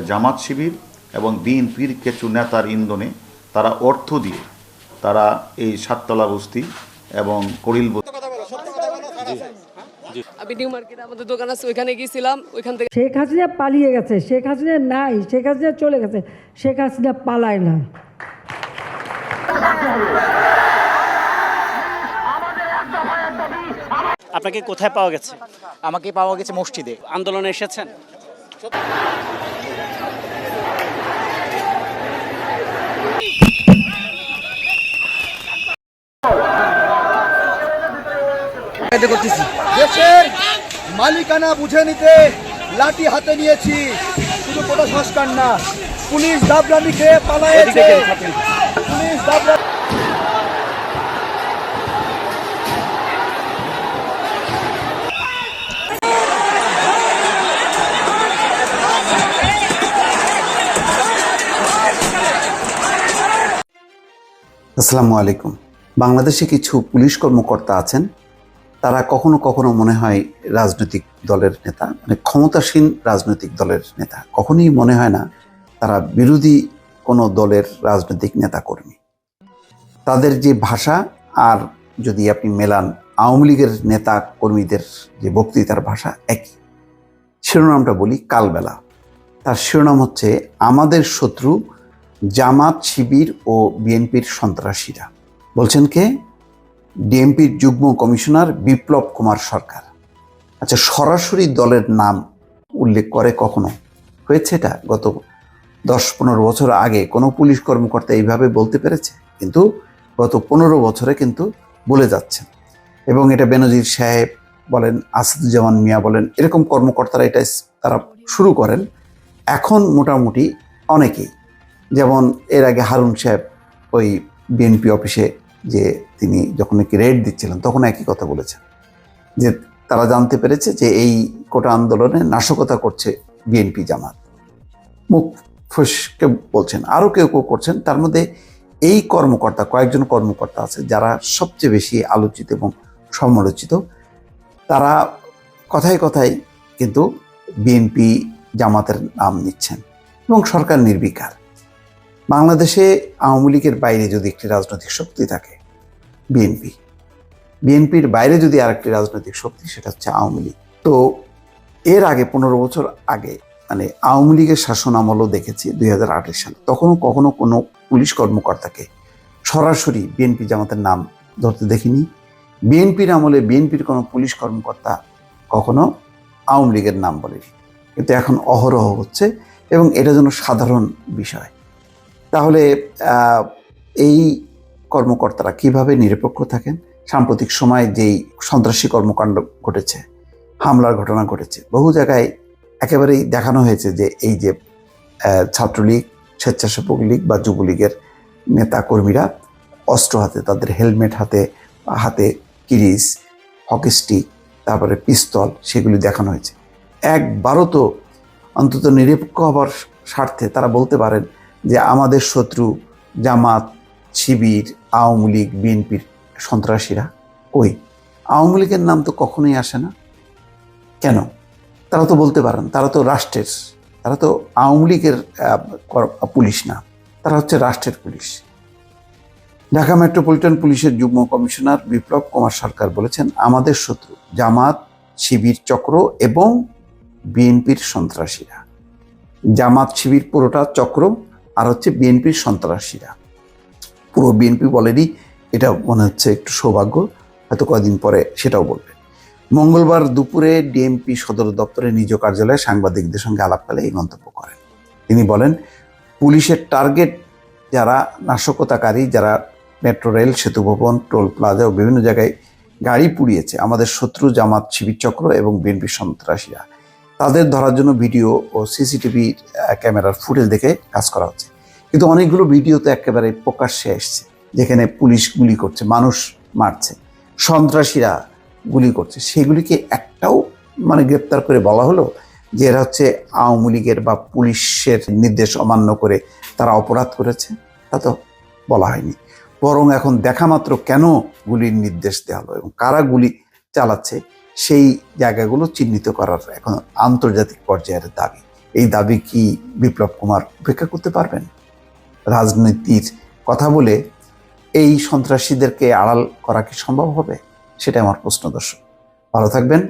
জামাত শিবির এবং বিএনপির কিছু নেতার ইন্ধনে তারা অর্থ দিয়ে তারা এই সাততলা বস্তি এবং করিল আমি নিউ মার্কেটে আমাদের দোকান আছে, ওইখানে গিয়েছিলাম। ওইখান থেকে শেখ হাসিনা পালিয়ে গেছে, শেখ হাসিনা নাই, শেখ হাসিনা চলে গেছে, শেখ হাসিনা পালায় না। আপনাকে কোথায় পাওয়া গেছে? আমাকে পাওয়া গেছে মসজিদে। আন্দোলনে এসেছেন? দেশের মালিকানা বুঝে নিতে লাঠি হাতে নিয়েছি, শুধু কোটা সংস্কার না, পুলিশ দাবরানি খেয়ে পালায়েছে। পুলিশ দাবরানি আসসালামু আলাইকুম। বাংলাদেশে কিছু পুলিশ কর্মকর্তা আছেন, তারা কখনো কখনো মনে হয় রাজনৈতিক দলের নেতা, মানে ক্ষমতাসীন রাজনৈতিক দলের নেতা। কখনোই মনে হয় না তারা বিরোধী কোনো দলের রাজনৈতিক নেতা কর্মী। তাদের যে ভাষা আর যদি আপনি মেলান আওয়ামী লীগের নেতা কর্মীদের যে বক্তৃতার ভাষা একই। শিরোনামটা বলি কালবেলা। তার শিরোনাম হচ্ছে আমাদের শত্রু জামাত শিবির ও বিএনপির সন্ত্রাসীরা। বলছেন কে? ডিএমপির যুগ্ম কমিশনার বিপ্লব কুমার সরকার। আচ্ছা, সরাসরি দলের নাম উল্লেখ করে কখনো হয়েছে? এটা গত 10-15 বছর আগে কোনো পুলিশ কর্মকর্তা এইভাবে বলতে পেরেছে? কিন্তু গত 15 বছরে কিন্তু বলে যাচ্ছেন। এবং এটা বেনজির সাহেব বলেন, আসাদুজ্জামান মিয়া বলেন, এরকম কর্মকর্তারা এটা তারা শুরু করেন। এখন মোটামুটি অনেকেই, যেমন এর আগে হারুন সাহেব ওই বিএনপি অফিসে যে তিনি যখন নাকি রেড দিচ্ছিলেন তখন একই কথা বলেছেন, যে তারা জানতে পেরেছে যে এই কোটা আন্দোলনে নাশকতা করছে বিএনপি জামাত। মুখ ফুসকে বলছেন, আরও কেউ কেউ করছেন। তার মধ্যে এই কর্মকর্তা, কয়েকজন কর্মকর্তা আছে যারা সবচেয়ে বেশি আলোচিত এবং সমালোচিত। তারা কথায় কথায় কিন্তু বিএনপি জামাতের নাম নিচ্ছেন এবং সরকার নির্বিকার। বাংলাদেশে আওয়ামী লীগের বাইরে যদি একটি রাজনৈতিক শক্তি থাকে বিএনপি, বিএনপির বাইরে যদি আরেকটি রাজনৈতিক শক্তি, সেটা হচ্ছে আওয়ামী লীগ। তো এর আগে 15 বছর আগে মানে আওয়ামী লীগের শাসন আমলও দেখেছি 2008 সালে, তখনও কখনো কোনো পুলিশ কর্মকর্তাকে সরাসরি বিএনপি জামাতের নাম ধরতে দেখিনি। বিএনপির আমলে বিএনপির কোনো পুলিশ কর্মকর্তা কখনো আওয়ামী লীগের নাম বলেনি, কিন্তু এখন অহরহ হচ্ছে এবং এটা যেন সাধারণ বিষয়। তাহলে এই কর্মকর্তারা কিভাবে নিরপেক্ষ থাকেন? সাম্প্রতিক সময়ে যেই সন্ত্রাসী কর্মকাণ্ড ঘটেছে, হামলার ঘটনা ঘটেছে, বহু জায়গায় একেবারেই দেখানো হয়েছে যে এই যে ছাত্রলীগ, স্বেচ্ছাসেবক লীগ বা যুবলীগের নেতা কর্মীরা অস্ত্র হাতে, তাদের হেলমেট হাতে, হাতে কিরিস, হকি স্টিক, তারপরে পিস্তল, সেগুলি দেখানো হয়েছে। একবারও তো অন্তত নিরপেক্ষ হবার স্বার্থে তারা বলতে পারেন যে আমাদের শত্রু জামাত শিবির, আওয়ামী লীগ, বিএনপির সন্ত্রাসীরা। কই, আওয়ামী লীগের নাম তো কখনোই আসে না। কেন? তারা তো বলতে পারেন, তারা তো রাষ্ট্রের, তারা তো আওয়ামী লীগের পুলিশ না, তারা হচ্ছে রাষ্ট্রের পুলিশ। ঢাকা মেট্রোপলিটন পুলিশের যুগ্ম কমিশনার বিপ্লব কুমার সরকার বলেছেন আমাদের শত্রু জামাত শিবির চক্র এবং বিএনপির সন্ত্রাসীরা। জামাত শিবির পুরোটা চক্র, আর হচ্ছে বিএনপির সন্ত্রাসীরা। পুরো বিএনপি বলেনি, এটা মনে হচ্ছে একটু সৌভাগ্য, হয়তো কয়েকদিন পরে সেটাও বলবে। মঙ্গলবার দুপুরে ডিএমপি সদর দপ্তরে নিজ কার্যালয়ে সাংবাদিকদের সঙ্গে আলাপকালে এই মন্তব্য করেন। তিনি বলেন, পুলিশের টার্গেট যারা নাশকতাকারী, যারা মেট্রো রেল, সেতু ভবন, টোল প্লাজা ও বিভিন্ন জায়গায় গাড়ি পুড়িয়েছে, আমাদের শত্রু জামাত শিবির চক্র এবং বিএনপি সন্ত্রাসীরা। তাদের ধরার জন্য ভিডিও ও সিসিটিভি ক্যামেরার ফুটেজ দেখে কাজ করা হচ্ছে। কিন্তু অনেকগুলো ভিডিও তো একেবারে প্রকাশ্যে এসছে, যেখানে পুলিশ গুলি করছে, মানুষ মারছে, সন্ত্রাসীরা গুলি করছে, সেগুলিকে একটাও মানে গ্রেপ্তার করে বলা হলো যে এরা হচ্ছে আওয়ামী লীগের বা পুলিশের নির্দেশ অমান্য করে তারা অপরাধ করেছে? তা তো বলা হয়নি। বরং এখন দেখা মাত্র কেন গুলির নির্দেশ দেওয়া হলো এবং কারা গুলি চালাচ্ছে সেই জায়গাগুলো চিহ্নিত করার এখন আন্তর্জাতিক পর্যায়ের দাবি। এই দাবি কি বিপ্লব কুমার উপেক্ষা করতে পারবেন? রাজনীতির কথা বলে এই সন্ত্রাসীদেরকে আড়াল করা কি সম্ভব হবে? সেটা আমার প্রশ্ন। দর্শক ভালো থাকবেন।